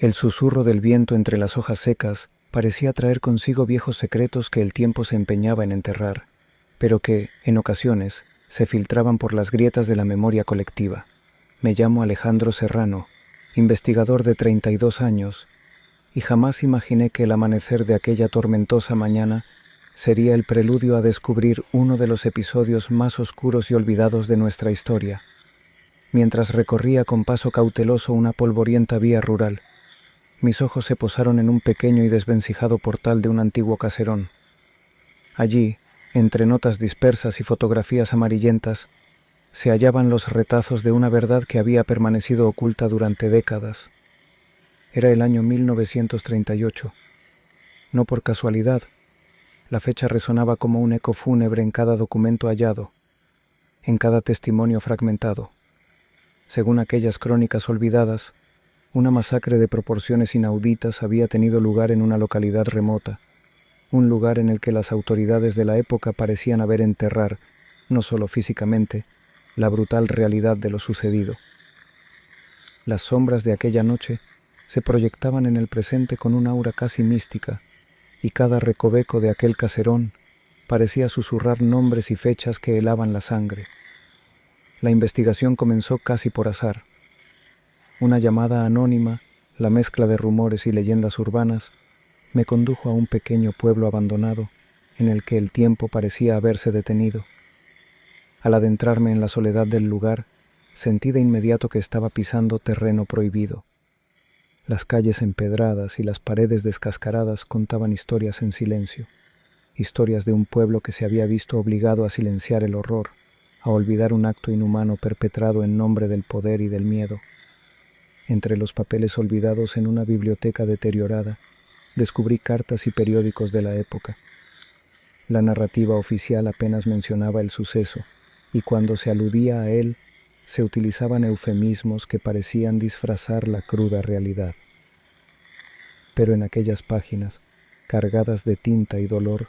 El susurro del viento entre las hojas secas parecía traer consigo viejos secretos que el tiempo se empeñaba en enterrar, pero que, en ocasiones, se filtraban por las grietas de la memoria colectiva. Me llamo Alejandro Serrano, investigador de 32 años, y jamás imaginé que el amanecer de aquella tormentosa mañana sería el preludio a descubrir uno de los episodios más oscuros y olvidados de nuestra historia. Mientras recorría con paso cauteloso una polvorienta vía rural, mis ojos se posaron en un pequeño y desvencijado portal de un antiguo caserón. Allí, entre notas dispersas y fotografías amarillentas, se hallaban los retazos de una verdad que había permanecido oculta durante décadas. Era el año 1938. No por casualidad, la fecha resonaba como un eco fúnebre en cada documento hallado, en cada testimonio fragmentado. Según aquellas crónicas olvidadas, una masacre de proporciones inauditas había tenido lugar en una localidad remota, un lugar en el que las autoridades de la época parecían haber enterrar, no solo físicamente, la brutal realidad de lo sucedido. Las sombras de aquella noche se proyectaban en el presente con un aura casi mística, y cada recoveco de aquel caserón parecía susurrar nombres y fechas que helaban la sangre. La investigación comenzó casi por azar. Una llamada anónima, la mezcla de rumores y leyendas urbanas, me condujo a un pequeño pueblo abandonado en el que el tiempo parecía haberse detenido. Al adentrarme en la soledad del lugar, sentí de inmediato que estaba pisando terreno prohibido. Las calles empedradas y las paredes descascaradas contaban historias en silencio, historias de un pueblo que se había visto obligado a silenciar el horror, a olvidar un acto inhumano perpetrado en nombre del poder y del miedo. Entre los papeles olvidados en una biblioteca deteriorada, descubrí cartas y periódicos de la época. La narrativa oficial apenas mencionaba el suceso, y cuando se aludía a él, se utilizaban eufemismos que parecían disfrazar la cruda realidad. Pero en aquellas páginas, cargadas de tinta y dolor,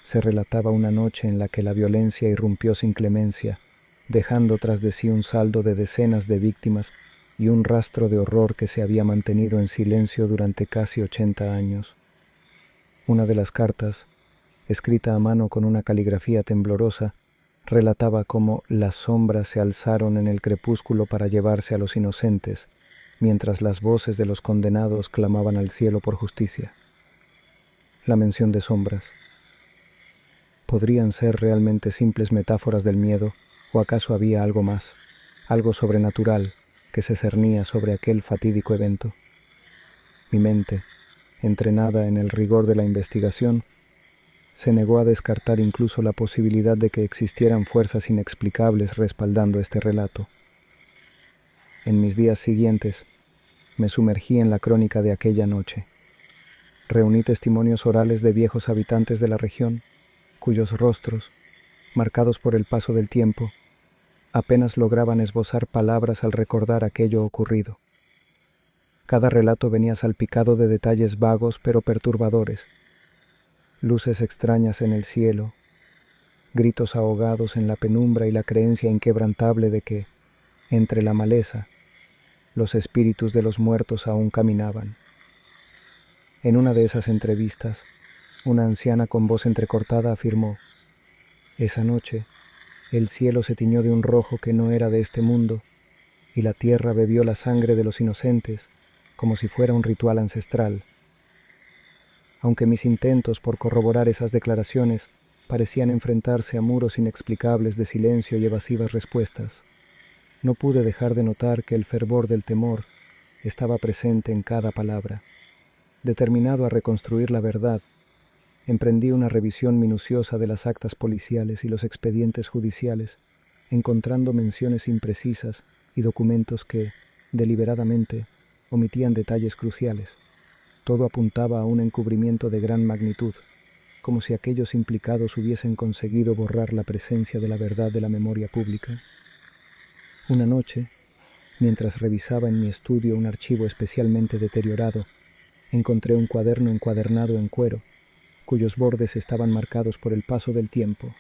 se relataba una noche en la que la violencia irrumpió sin clemencia, dejando tras de sí un saldo de decenas de víctimas y un rastro de horror que se había mantenido en silencio durante casi 80 años. Una de las cartas, escrita a mano con una caligrafía temblorosa, relataba cómo las sombras se alzaron en el crepúsculo para llevarse a los inocentes, mientras las voces de los condenados clamaban al cielo por justicia. La mención de sombras. ¿Podrían ser realmente simples metáforas del miedo, o acaso había algo más, algo sobrenatural que se cernía sobre aquel fatídico evento? Mi mente, entrenada en el rigor de la investigación, se negó a descartar incluso la posibilidad de que existieran fuerzas inexplicables respaldando este relato. En mis días siguientes, me sumergí en la crónica de aquella noche. Reuní testimonios orales de viejos habitantes de la región, cuyos rostros, marcados por el paso del tiempo, apenas lograban esbozar palabras al recordar aquello ocurrido. Cada relato venía salpicado de detalles vagos pero perturbadores, luces extrañas en el cielo, gritos ahogados en la penumbra y la creencia inquebrantable de que, entre la maleza, los espíritus de los muertos aún caminaban. En una de esas entrevistas, una anciana con voz entrecortada afirmó: «Esa noche, el cielo se tiñó de un rojo que no era de este mundo, y la tierra bebió la sangre de los inocentes, como si fuera un ritual ancestral». Aunque mis intentos por corroborar esas declaraciones parecían enfrentarse a muros inexplicables de silencio y evasivas respuestas, no pude dejar de notar que el fervor del temor estaba presente en cada palabra. Determinado a reconstruir la verdad, emprendí una revisión minuciosa de las actas policiales y los expedientes judiciales, encontrando menciones imprecisas y documentos que, deliberadamente, omitían detalles cruciales. Todo apuntaba a un encubrimiento de gran magnitud, como si aquellos implicados hubiesen conseguido borrar la presencia de la verdad de la memoria pública. Una noche, mientras revisaba en mi estudio un archivo especialmente deteriorado, encontré un cuaderno encuadernado en cuero, cuyos bordes estaban marcados por el paso del tiempo.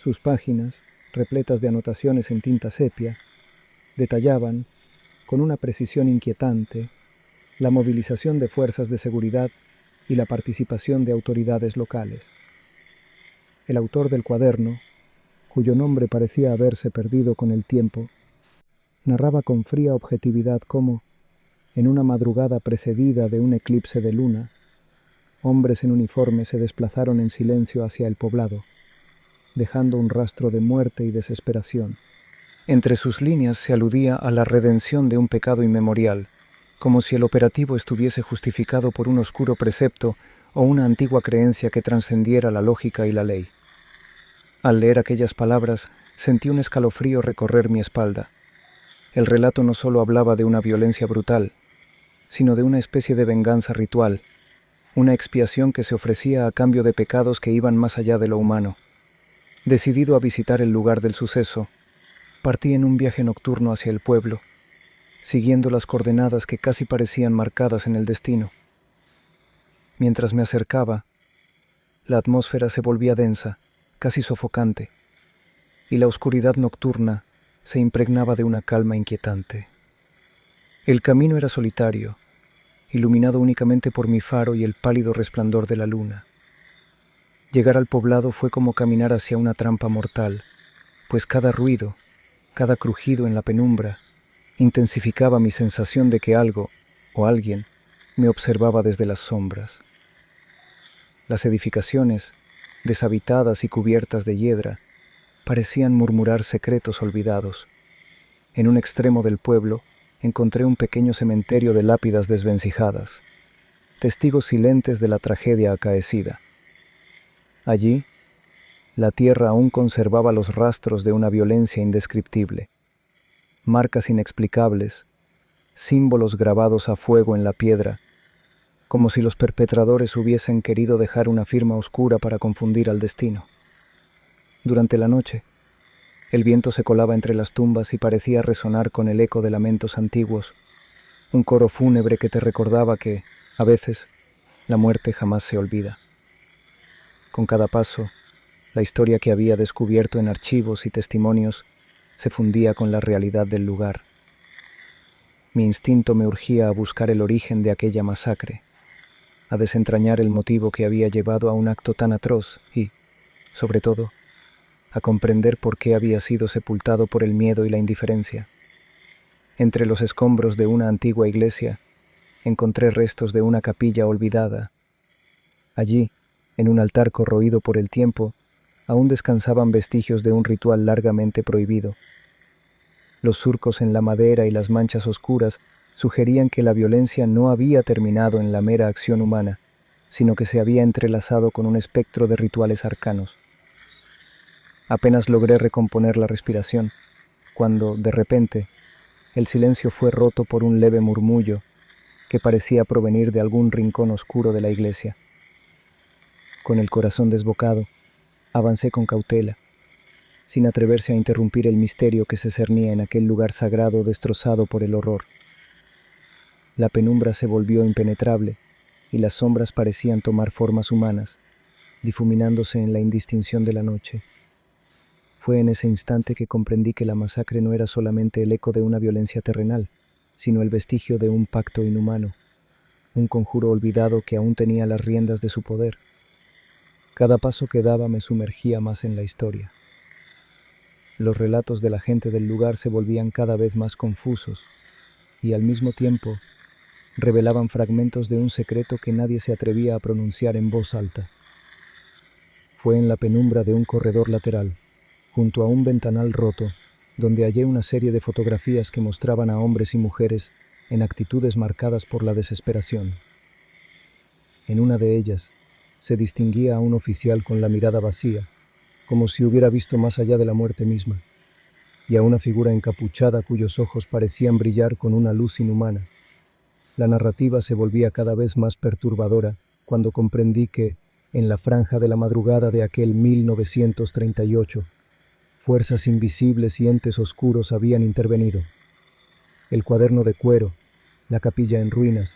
Sus páginas, repletas de anotaciones en tinta sepia, detallaban, con una precisión inquietante, la movilización de fuerzas de seguridad y la participación de autoridades locales. El autor del cuaderno, cuyo nombre parecía haberse perdido con el tiempo, narraba con fría objetividad cómo, en una madrugada precedida de un eclipse de luna, hombres en uniforme se desplazaron en silencio hacia el poblado, dejando un rastro de muerte y desesperación. Entre sus líneas se aludía a la redención de un pecado inmemorial, como si el operativo estuviese justificado por un oscuro precepto o una antigua creencia que trascendiera la lógica y la ley. Al leer aquellas palabras, sentí un escalofrío recorrer mi espalda. El relato no solo hablaba de una violencia brutal, sino de una especie de venganza ritual, una expiación que se ofrecía a cambio de pecados que iban más allá de lo humano. Decidido a visitar el lugar del suceso, partí en un viaje nocturno hacia el pueblo, siguiendo las coordenadas que casi parecían marcadas en el destino. Mientras me acercaba, la atmósfera se volvía densa, casi sofocante, y la oscuridad nocturna se impregnaba de una calma inquietante. El camino era solitario, iluminado únicamente por mi faro y el pálido resplandor de la luna. Llegar al poblado fue como caminar hacia una trampa mortal, pues cada ruido, cada crujido en la penumbra, intensificaba mi sensación de que algo, o alguien, me observaba desde las sombras. Las edificaciones, deshabitadas y cubiertas de hiedra, parecían murmurar secretos olvidados. En un extremo del pueblo encontré un pequeño cementerio de lápidas desvencijadas, testigos silentes de la tragedia acaecida. Allí, la tierra aún conservaba los rastros de una violencia indescriptible, marcas inexplicables, símbolos grabados a fuego en la piedra, como si los perpetradores hubiesen querido dejar una firma oscura para confundir al destino. Durante la noche, el viento se colaba entre las tumbas y parecía resonar con el eco de lamentos antiguos, un coro fúnebre que te recordaba que, a veces, la muerte jamás se olvida. Con cada paso, la historia que había descubierto en archivos y testimonios se fundía con la realidad del lugar. Mi instinto me urgía a buscar el origen de aquella masacre, a desentrañar el motivo que había llevado a un acto tan atroz y, sobre todo, a comprender por qué había sido sepultado por el miedo y la indiferencia. Entre los escombros de una antigua iglesia, encontré restos de una capilla olvidada. Allí, en un altar corroído por el tiempo, aún descansaban vestigios de un ritual largamente prohibido. Los surcos en la madera y las manchas oscuras sugerían que la violencia no había terminado en la mera acción humana, sino que se había entrelazado con un espectro de rituales arcanos. Apenas logré recomponer la respiración, cuando, de repente, el silencio fue roto por un leve murmullo que parecía provenir de algún rincón oscuro de la iglesia. Con el corazón desbocado, avancé con cautela, sin atreverse a interrumpir el misterio que se cernía en aquel lugar sagrado destrozado por el horror. La penumbra se volvió impenetrable y las sombras parecían tomar formas humanas, difuminándose en la indistinción de la noche. Fue en ese instante que comprendí que la masacre no era solamente el eco de una violencia terrenal, sino el vestigio de un pacto inhumano, un conjuro olvidado que aún tenía las riendas de su poder. Cada paso que daba me sumergía más en la historia. Los relatos de la gente del lugar se volvían cada vez más confusos y al mismo tiempo revelaban fragmentos de un secreto que nadie se atrevía a pronunciar en voz alta. Fue en la penumbra de un corredor lateral, junto a un ventanal roto, donde hallé una serie de fotografías que mostraban a hombres y mujeres en actitudes marcadas por la desesperación. En una de ellas se distinguía a un oficial con la mirada vacía, como si hubiera visto más allá de la muerte misma, y a una figura encapuchada cuyos ojos parecían brillar con una luz inhumana. La narrativa se volvía cada vez más perturbadora cuando comprendí que, en la franja de la madrugada de aquel 1938, fuerzas invisibles y entes oscuros habían intervenido. El cuaderno de cuero, la capilla en ruinas,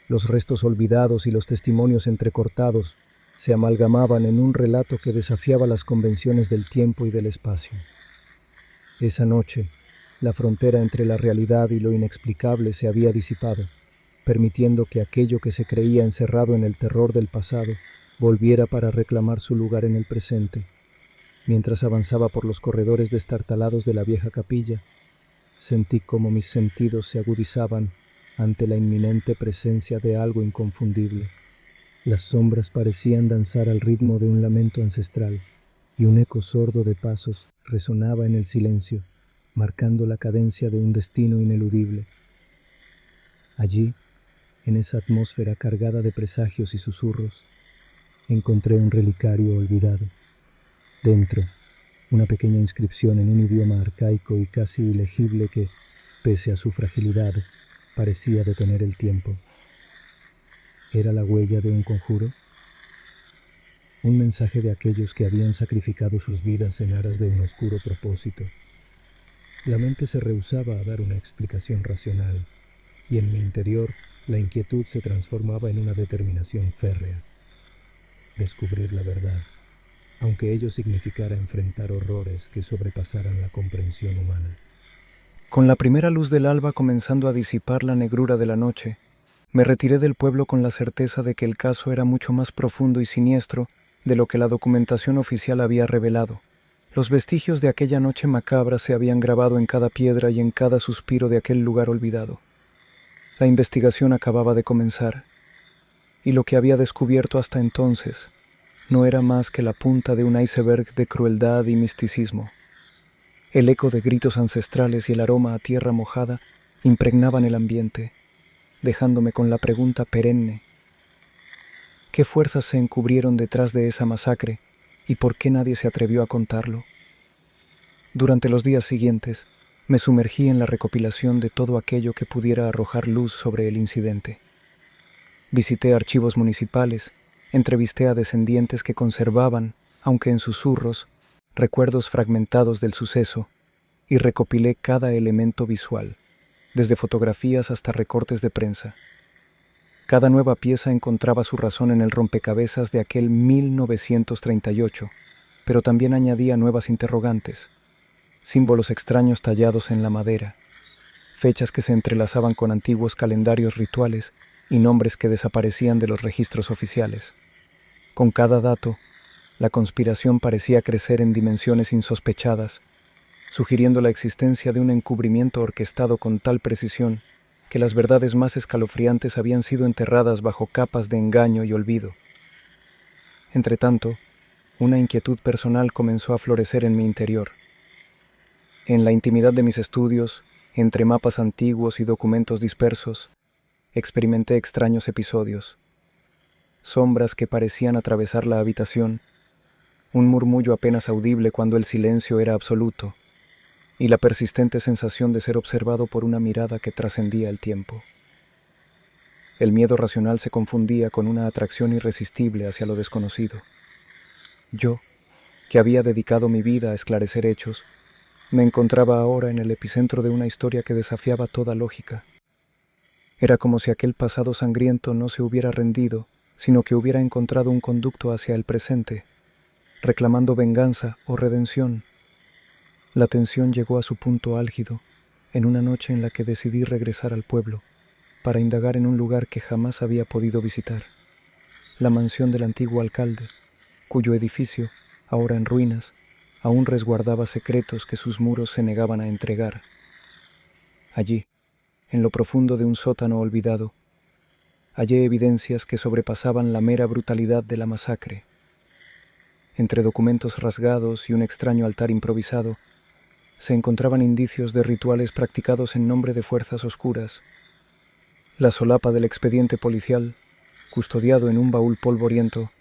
los restos olvidados y los testimonios entrecortados se amalgamaban en un relato que desafiaba las convenciones del tiempo y del espacio. Esa noche, la frontera entre la realidad y lo inexplicable se había disipado, permitiendo que aquello que se creía encerrado en el terror del pasado volviera para reclamar su lugar en el presente. Mientras avanzaba por los corredores destartalados de la vieja capilla, sentí cómo mis sentidos se agudizaban ante la inminente presencia de algo inconfundible. Las sombras parecían danzar al ritmo de un lamento ancestral, y un eco sordo de pasos resonaba en el silencio, marcando la cadencia de un destino ineludible. Allí, en esa atmósfera cargada de presagios y susurros, encontré un relicario olvidado. Dentro, una pequeña inscripción en un idioma arcaico y casi ilegible que, pese a su fragilidad, parecía detener el tiempo. ¿Era la huella de un conjuro? Un mensaje de aquellos que habían sacrificado sus vidas en aras de un oscuro propósito. La mente se rehusaba a dar una explicación racional, y en mi interior la inquietud se transformaba en una determinación férrea. Descubrir la verdad, aunque ello significara enfrentar horrores que sobrepasaran la comprensión humana. Con la primera luz del alba comenzando a disipar la negrura de la noche, me retiré del pueblo con la certeza de que el caso era mucho más profundo y siniestro de lo que la documentación oficial había revelado. Los vestigios de aquella noche macabra se habían grabado en cada piedra y en cada suspiro de aquel lugar olvidado. La investigación acababa de comenzar, y lo que había descubierto hasta entonces no era más que la punta de un iceberg de crueldad y misticismo. El eco de gritos ancestrales y el aroma a tierra mojada impregnaban el ambiente, dejándome con la pregunta perenne: ¿qué fuerzas se encubrieron detrás de esa masacre y por qué nadie se atrevió a contarlo? Durante los días siguientes, me sumergí en la recopilación de todo aquello que pudiera arrojar luz sobre el incidente. Visité archivos municipales, entrevisté a descendientes que conservaban, aunque en susurros, recuerdos fragmentados del suceso, y recopilé cada elemento visual, desde fotografías hasta recortes de prensa. Cada nueva pieza encontraba su razón en el rompecabezas de aquel 1938, pero también añadía nuevas interrogantes, símbolos extraños tallados en la madera, fechas que se entrelazaban con antiguos calendarios rituales y nombres que desaparecían de los registros oficiales. Con cada dato, la conspiración parecía crecer en dimensiones insospechadas, sugiriendo la existencia de un encubrimiento orquestado con tal precisión que las verdades más escalofriantes habían sido enterradas bajo capas de engaño y olvido. Entretanto, una inquietud personal comenzó a florecer en mi interior. En la intimidad de mis estudios, entre mapas antiguos y documentos dispersos, experimenté extraños episodios. Sombras que parecían atravesar la habitación, un murmullo apenas audible cuando el silencio era absoluto, y la persistente sensación de ser observado por una mirada que trascendía el tiempo. El miedo racional se confundía con una atracción irresistible hacia lo desconocido. Yo, que había dedicado mi vida a esclarecer hechos, me encontraba ahora en el epicentro de una historia que desafiaba toda lógica. Era como si aquel pasado sangriento no se hubiera rendido, sino que hubiera encontrado un conducto hacia el presente, reclamando venganza o redención. La tensión llegó a su punto álgido en una noche en la que decidí regresar al pueblo para indagar en un lugar que jamás había podido visitar, la mansión del antiguo alcalde, cuyo edificio, ahora en ruinas, aún resguardaba secretos que sus muros se negaban a entregar. Allí, en lo profundo de un sótano olvidado, hallé evidencias que sobrepasaban la mera brutalidad de la masacre. Entre documentos rasgados y un extraño altar improvisado, se encontraban indicios de rituales practicados en nombre de fuerzas oscuras. La solapa del expediente policial, custodiado en un baúl polvoriento,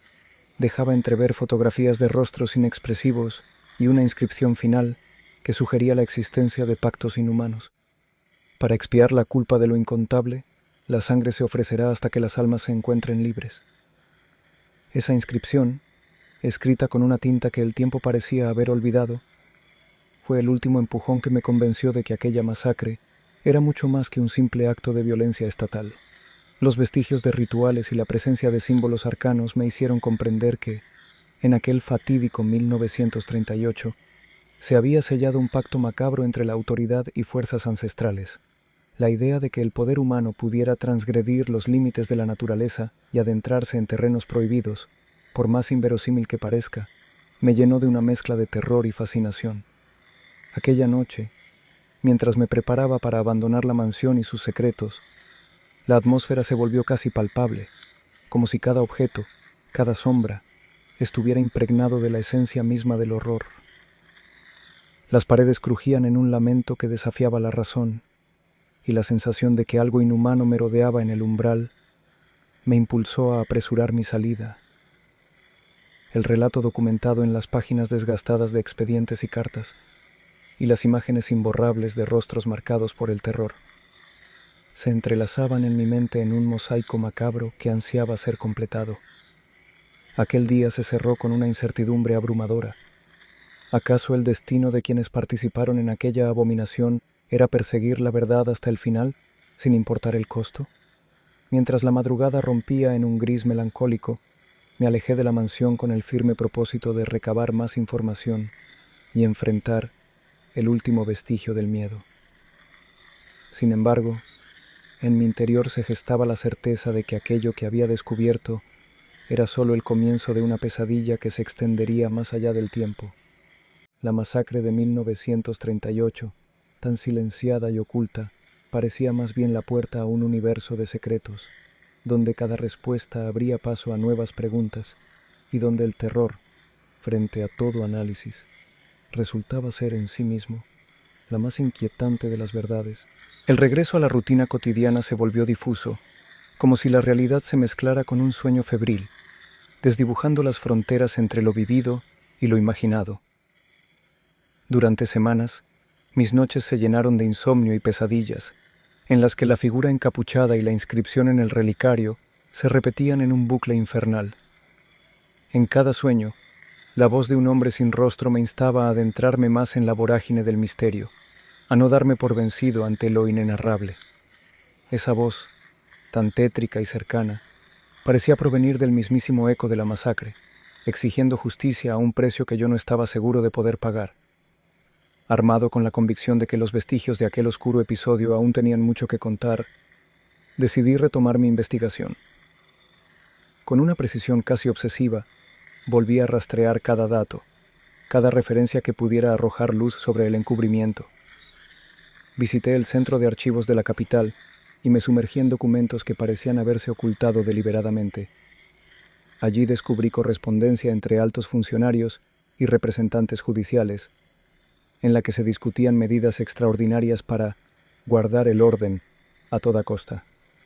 dejaba entrever fotografías de rostros inexpresivos y una inscripción final que sugería la existencia de pactos inhumanos. Para expiar la culpa de lo incontable, la sangre se ofrecerá hasta que las almas se encuentren libres. Esa inscripción, escrita con una tinta que el tiempo parecía haber olvidado, fue el último empujón que me convenció de que aquella masacre era mucho más que un simple acto de violencia estatal. Los vestigios de rituales y la presencia de símbolos arcanos me hicieron comprender que, en aquel fatídico 1938, se había sellado un pacto macabro entre la autoridad y fuerzas ancestrales. La idea de que el poder humano pudiera transgredir los límites de la naturaleza y adentrarse en terrenos prohibidos, por más inverosímil que parezca, me llenó de una mezcla de terror y fascinación. Aquella noche, mientras me preparaba para abandonar la mansión y sus secretos, la atmósfera se volvió casi palpable, como si cada objeto, cada sombra, estuviera impregnado de la esencia misma del horror. Las paredes crujían en un lamento que desafiaba la razón, y la sensación de que algo inhumano me rodeaba en el umbral me impulsó a apresurar mi salida. El relato documentado en las páginas desgastadas de expedientes y cartas, y las imágenes imborrables de rostros marcados por el terror, se entrelazaban en mi mente en un mosaico macabro que ansiaba ser completado. Aquel día se cerró con una incertidumbre abrumadora. ¿Acaso el destino de quienes participaron en aquella abominación era perseguir la verdad hasta el final, sin importar el costo? Mientras la madrugada rompía en un gris melancólico, me alejé de la mansión con el firme propósito de recabar más información y enfrentar el último vestigio del miedo. Sin embargo, en mi interior se gestaba la certeza de que aquello que había descubierto era solo el comienzo de una pesadilla que se extendería más allá del tiempo. La masacre de 1938, tan silenciada y oculta, parecía más bien la puerta a un universo de secretos, donde cada respuesta abría paso a nuevas preguntas y donde el terror, frente a todo análisis, resultaba ser en sí mismo la más inquietante de las verdades. El regreso a la rutina cotidiana se volvió difuso, como si la realidad se mezclara con un sueño febril, desdibujando las fronteras entre lo vivido y lo imaginado. Durante semanas, mis noches se llenaron de insomnio y pesadillas, en las que la figura encapuchada y la inscripción en el relicario se repetían en un bucle infernal. En cada sueño, la voz de un hombre sin rostro me instaba a adentrarme más en la vorágine del misterio, a no darme por vencido ante lo inenarrable. Esa voz, tan tétrica y cercana, parecía provenir del mismísimo eco de la masacre, exigiendo justicia a un precio que yo no estaba seguro de poder pagar. Armado con la convicción de que los vestigios de aquel oscuro episodio aún tenían mucho que contar, decidí retomar mi investigación. Con una precisión casi obsesiva, volví a rastrear cada dato, cada referencia que pudiera arrojar luz sobre el encubrimiento. Visité el centro de archivos de la capital y me sumergí en documentos que parecían haberse ocultado deliberadamente. Allí descubrí correspondencia entre altos funcionarios y representantes judiciales, en la que se discutían medidas extraordinarias para guardar el orden a toda costa.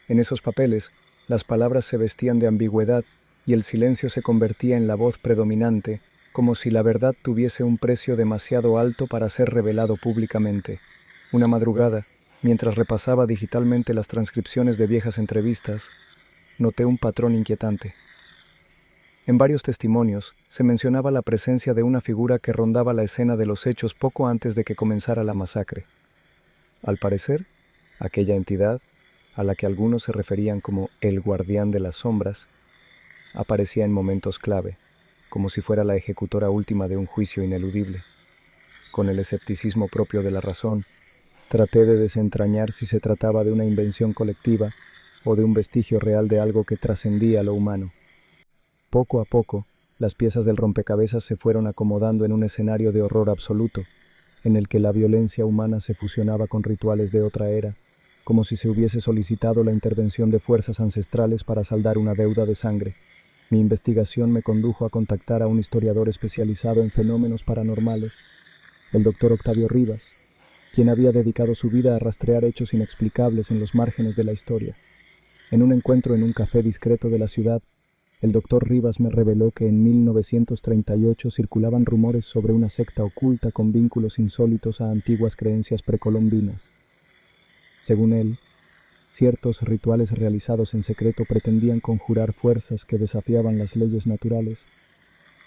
En esos papeles, las palabras se vestían de ambigüedad y el silencio se convertía en la voz predominante, como si la verdad tuviese un precio demasiado alto para ser revelado públicamente. Una madrugada, mientras repasaba digitalmente las transcripciones de viejas entrevistas, noté un patrón inquietante. En varios testimonios se mencionaba la presencia de una figura que rondaba la escena de los hechos poco antes de que comenzara la masacre. Al parecer, aquella entidad, a la que algunos se referían como el guardián de las sombras, aparecía en momentos clave, como si fuera la ejecutora última de un juicio ineludible. Con el escepticismo propio de la razón, traté de desentrañar si se trataba de una invención colectiva o de un vestigio real de algo que trascendía lo humano. Poco a poco, las piezas del rompecabezas se fueron acomodando en un escenario de horror absoluto, en el que la violencia humana se fusionaba con rituales de otra era, como si se hubiese solicitado la intervención de fuerzas ancestrales para saldar una deuda de sangre. Mi investigación me condujo a contactar a un historiador especializado en fenómenos paranormales, el doctor Octavio Rivas, quien había dedicado su vida a rastrear hechos inexplicables en los márgenes de la historia. En un encuentro en un café discreto de la ciudad, el doctor Rivas me reveló que en 1938 circulaban rumores sobre una secta oculta con vínculos insólitos a antiguas creencias precolombinas. Según él, ciertos rituales realizados en secreto pretendían conjurar fuerzas que desafiaban las leyes naturales,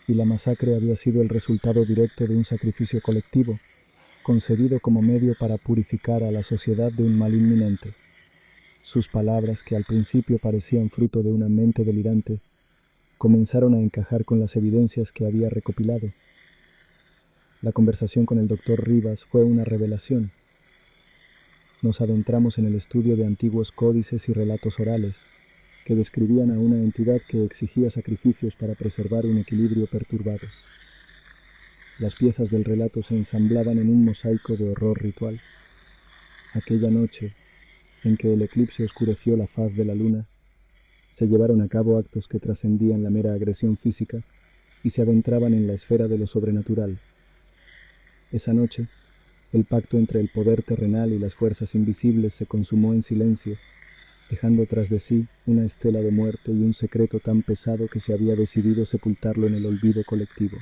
y la masacre había sido el resultado directo de un sacrificio colectivo, concebido como medio para purificar a la sociedad de un mal inminente. Sus palabras, que al principio parecían fruto de una mente delirante, comenzaron a encajar con las evidencias que había recopilado. La conversación con el doctor Rivas fue una revelación. nos adentramos en el estudio de antiguos códices y relatos orales, que describían a una entidad que exigía sacrificios para preservar un equilibrio perturbado. Las piezas del relato se ensamblaban en un mosaico de horror ritual. Aquella noche, en que el eclipse oscureció la faz de la luna, se llevaron a cabo actos que trascendían la mera agresión física y se adentraban en la esfera de lo sobrenatural. Esa noche, el pacto entre el poder terrenal y las fuerzas invisibles se consumó en silencio, dejando tras de sí una estela de muerte y un secreto tan pesado que se había decidido sepultarlo en el olvido colectivo.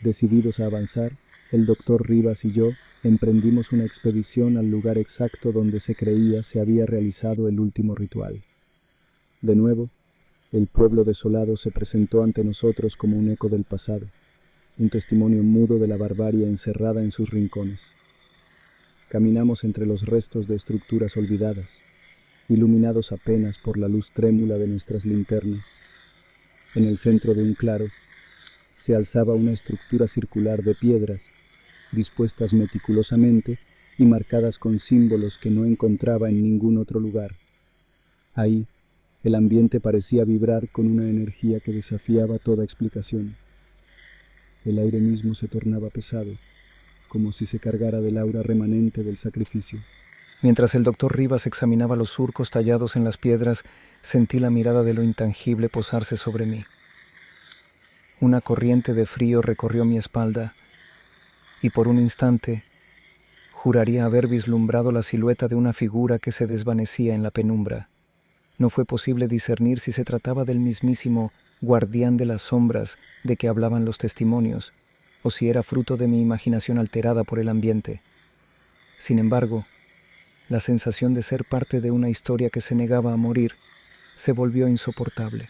Decididos a avanzar, el doctor Rivas y yo emprendimos una expedición al lugar exacto donde se creía se había realizado el último ritual. De nuevo, el pueblo desolado se presentó ante nosotros como un eco del pasado, un testimonio mudo de la barbarie encerrada en sus rincones. Caminamos entre los restos de estructuras olvidadas, iluminados apenas por la luz trémula de nuestras linternas. En el centro de un claro, se alzaba una estructura circular de piedras, dispuestas meticulosamente y marcadas con símbolos que no encontraba en ningún otro lugar. Ahí, el ambiente parecía vibrar con una energía que desafiaba toda explicación. El aire mismo se tornaba pesado, como si se cargara del aura remanente del sacrificio. Mientras el doctor Rivas examinaba los surcos tallados en las piedras, sentí la mirada de lo intangible posarse sobre mí. Una corriente de frío recorrió mi espalda, y por un instante juraría haber vislumbrado la silueta de una figura que se desvanecía en la penumbra. No fue posible discernir si se trataba del mismísimo guardián de las sombras de que hablaban los testimonios, o si era fruto de mi imaginación alterada por el ambiente. Sin embargo, la sensación de ser parte de una historia que se negaba a morir se volvió insoportable.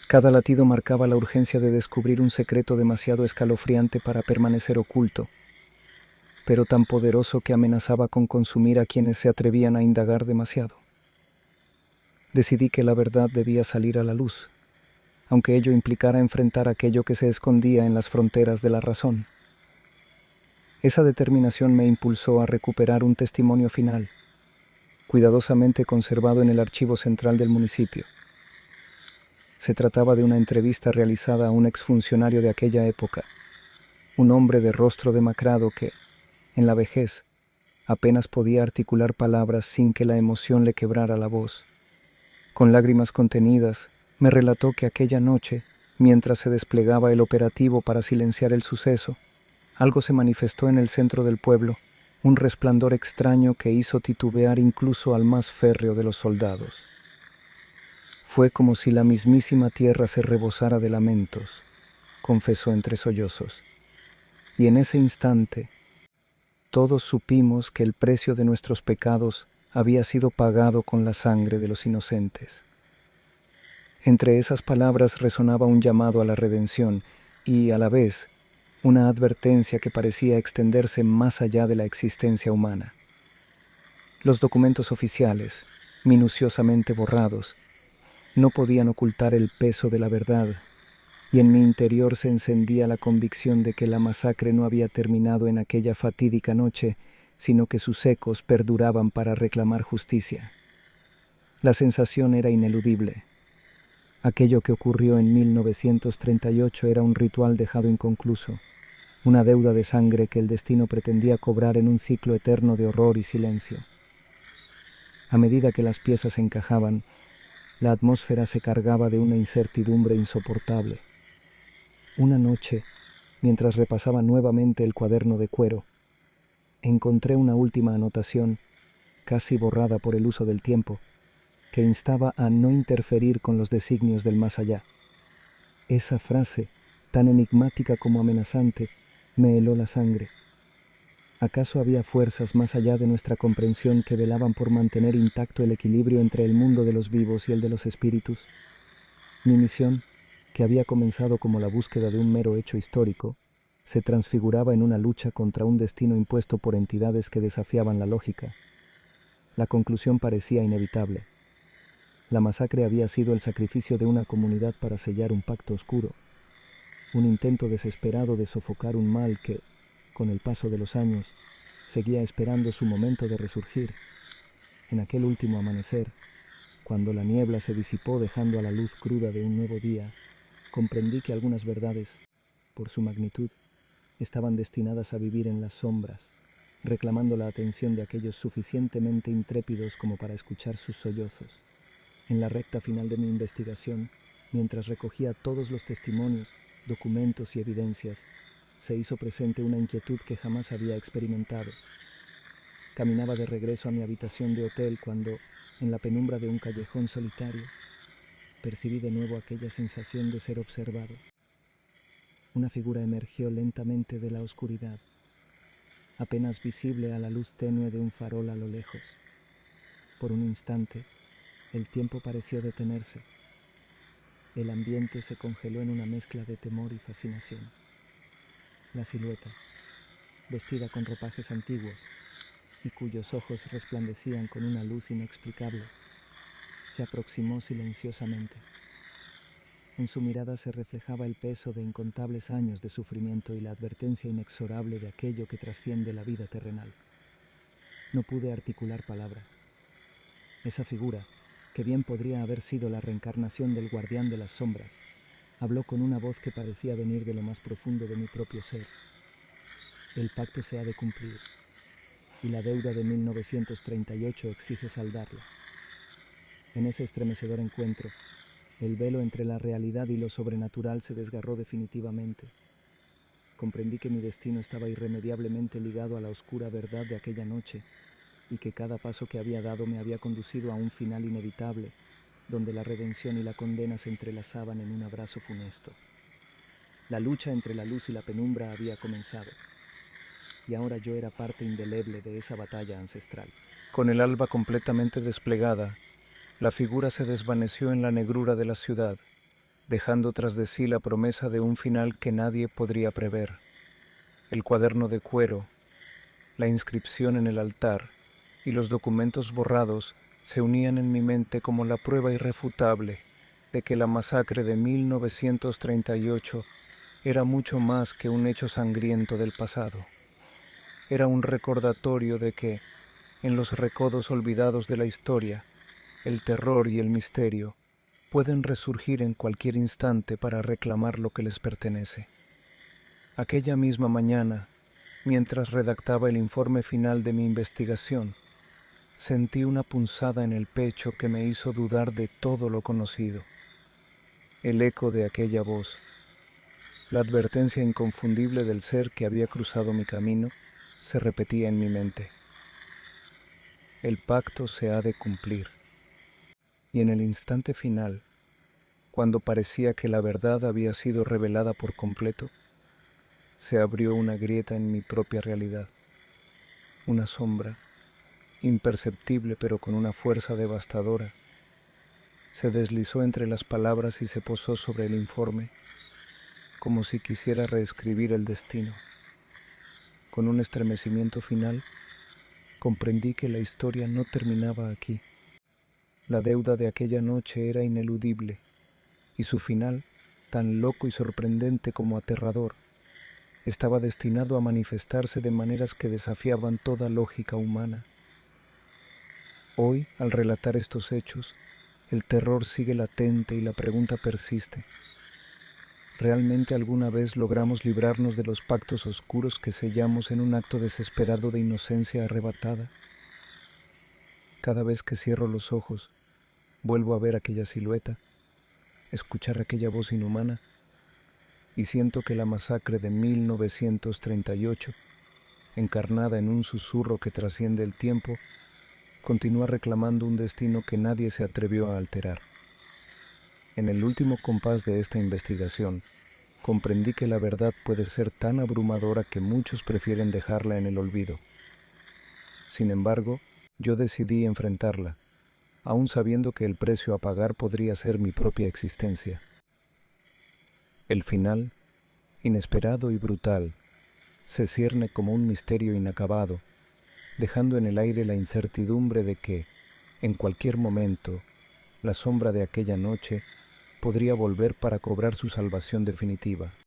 Cada latido marcaba la urgencia de descubrir un secreto demasiado escalofriante para permanecer oculto, pero tan poderoso que amenazaba con consumir a quienes se atrevían a indagar demasiado. Decidí que la verdad debía salir a la luz, aunque ello implicara enfrentar aquello que se escondía en las fronteras de la razón. Esa determinación me impulsó a recuperar un testimonio final, cuidadosamente conservado en el archivo central del municipio. Se trataba de una entrevista realizada a un exfuncionario de aquella época, un hombre de rostro demacrado que, en la vejez, apenas podía articular palabras sin que la emoción le quebrara la voz. Con lágrimas contenidas, me relató que aquella noche, mientras se desplegaba el operativo para silenciar el suceso, algo se manifestó en el centro del pueblo, un resplandor extraño que hizo titubear incluso al más férreo de los soldados. Fue como si la mismísima tierra se rebosara de lamentos, confesó entre sollozos. Y en ese instante, todos supimos que el precio de nuestros pecados había sido pagado con la sangre de los inocentes. Entre esas palabras resonaba un llamado a la redención y, a la vez, una advertencia que parecía extenderse más allá de la existencia humana. Los documentos oficiales, minuciosamente borrados, no podían ocultar el peso de la verdad, y en mi interior se encendía la convicción de que la masacre no había terminado en aquella fatídica noche, sino que sus ecos perduraban para reclamar justicia. La sensación era ineludible. Aquello que ocurrió en 1938 era un ritual dejado inconcluso, una deuda de sangre que el destino pretendía cobrar en un ciclo eterno de horror y silencio. A medida que las piezas encajaban, la atmósfera se cargaba de una incertidumbre insoportable. Una noche, mientras repasaba nuevamente el cuaderno de cuero, encontré una última anotación, casi borrada por el uso del tiempo, que instaba a no interferir con los designios del más allá. Esa frase, tan enigmática como amenazante, me heló la sangre. ¿Acaso había fuerzas más allá de nuestra comprensión que velaban por mantener intacto el equilibrio entre el mundo de los vivos y el de los espíritus? Mi misión, que había comenzado como la búsqueda de un mero hecho histórico, se transfiguraba en una lucha contra un destino impuesto por entidades que desafiaban la lógica. La conclusión parecía inevitable. La masacre había sido el sacrificio de una comunidad para sellar un pacto oscuro, un intento desesperado de sofocar un mal que, con el paso de los años, Seguía esperando su momento de resurgir. En aquel último amanecer, cuando la niebla se disipó dejando a la luz cruda de un nuevo día, comprendí que algunas verdades, por su magnitud, estaban destinadas a vivir en las sombras, reclamando la atención de aquellos suficientemente intrépidos como para escuchar sus sollozos. En la recta final de mi investigación, mientras recogía todos los testimonios, documentos y evidencias, se hizo presente una inquietud que jamás había experimentado. Caminaba de regreso a mi habitación de hotel cuando, en la penumbra de un callejón solitario, percibí de nuevo aquella sensación de ser observado. Una figura emergió lentamente de la oscuridad, apenas visible a la luz tenue de un farol a lo lejos. Por un instante, el tiempo pareció detenerse. El ambiente se congeló en una mezcla de temor y fascinación. La silueta, vestida con ropajes antiguos y cuyos ojos resplandecían con una luz inexplicable, se aproximó silenciosamente. En su mirada se reflejaba el peso de incontables años de sufrimiento y la advertencia inexorable de aquello que trasciende la vida terrenal. No pude articular palabra. Esa figura, que bien podría haber sido la reencarnación del guardián de las sombras, habló con una voz que parecía venir de lo más profundo de mi propio ser. El pacto se ha de cumplir, y la deuda de 1938 exige saldarla. En ese estremecedor encuentro, el velo entre la realidad y lo sobrenatural se desgarró definitivamente. Comprendí que mi destino estaba irremediablemente ligado a la oscura verdad de aquella noche, y que cada paso que había dado me había conducido a un final inevitable, donde la redención y la condena se entrelazaban en un abrazo funesto. La lucha entre la luz y la penumbra había comenzado, y ahora yo era parte indeleble de esa batalla ancestral. Con el alba completamente desplegada, la figura se desvaneció en la negrura de la ciudad, dejando tras de sí la promesa de un final que nadie podría prever. El cuaderno de cuero, la inscripción en el altar y los documentos borrados se unían en mi mente como la prueba irrefutable de que la masacre de 1938 era mucho más que un hecho sangriento del pasado. Era un recordatorio de que, en los recodos olvidados de la historia, el terror y el misterio pueden resurgir en cualquier instante para reclamar lo que les pertenece. Aquella misma mañana, mientras redactaba el informe final de mi investigación, sentí una punzada en el pecho que me hizo dudar de todo lo conocido. El eco de aquella voz, la advertencia inconfundible del ser que había cruzado mi camino, se repetía en mi mente. El pacto se ha de cumplir. Y en el instante final, cuando parecía que la verdad había sido revelada por completo, se abrió una grieta en mi propia realidad. Una sombra, imperceptible pero con una fuerza devastadora, se deslizó entre las palabras y se posó sobre el informe, como si quisiera reescribir el destino. Con un estremecimiento final, comprendí que la historia no terminaba aquí. La deuda de aquella noche era ineludible, y su final, tan loco y sorprendente como aterrador, estaba destinado a manifestarse de maneras que desafiaban toda lógica humana. Hoy, al relatar estos hechos, el terror sigue latente y la pregunta persiste. ¿Realmente alguna vez logramos librarnos de los pactos oscuros que sellamos en un acto desesperado de inocencia arrebatada? Cada vez que cierro los ojos, vuelvo a ver aquella silueta, escuchar aquella voz inhumana, y siento que la masacre de 1938, encarnada en un susurro que trasciende el tiempo, continúa reclamando un destino que nadie se atrevió a alterar. En el último compás de esta investigación, comprendí que la verdad puede ser tan abrumadora que muchos prefieren dejarla en el olvido. Sin embargo, yo decidí enfrentarla, aun sabiendo que el precio a pagar podría ser mi propia existencia. El final, inesperado y brutal, se cierne como un misterio inacabado, dejando en el aire la incertidumbre de que, en cualquier momento, la sombra de aquella noche podría volver para cobrar su salvación definitiva.